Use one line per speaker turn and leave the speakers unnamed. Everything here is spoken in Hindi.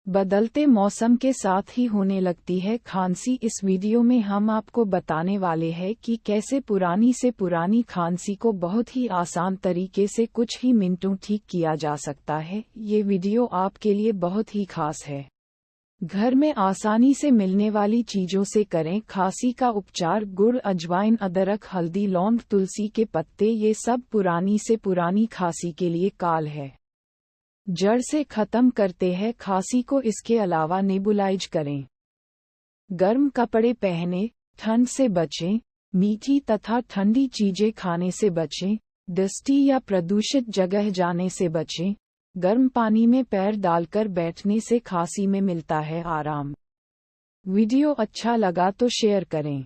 बदलते मौसम के साथ ही होने लगती है खांसी। इस वीडियो में हम आपको बताने वाले हैं कि कैसे पुरानी से पुरानी खांसी को बहुत ही आसान तरीके से कुछ ही मिनटों ठीक किया जा सकता है। ये वीडियो आपके लिए बहुत ही खास है। घर में आसानी से मिलने वाली चीजों से करें खांसी का उपचार। गुड़, अजवाइन, अदरक, हल्दी, लौंग, तुलसी के पत्ते, ये सब पुरानी से पुरानी खांसी के लिए काल है। जड़ से खत्म करते हैं खांसी को। इसके अलावा नेबुलाइज करें। गर्म कपड़े पहने, ठंड से बचें। मीठी तथा ठंडी चीजें खाने से बचें। डस्टी या प्रदूषित जगह जाने से बचें। गर्म पानी में पैर डालकर बैठने से खांसी में मिलता है आराम। वीडियो अच्छा लगा तो शेयर करें।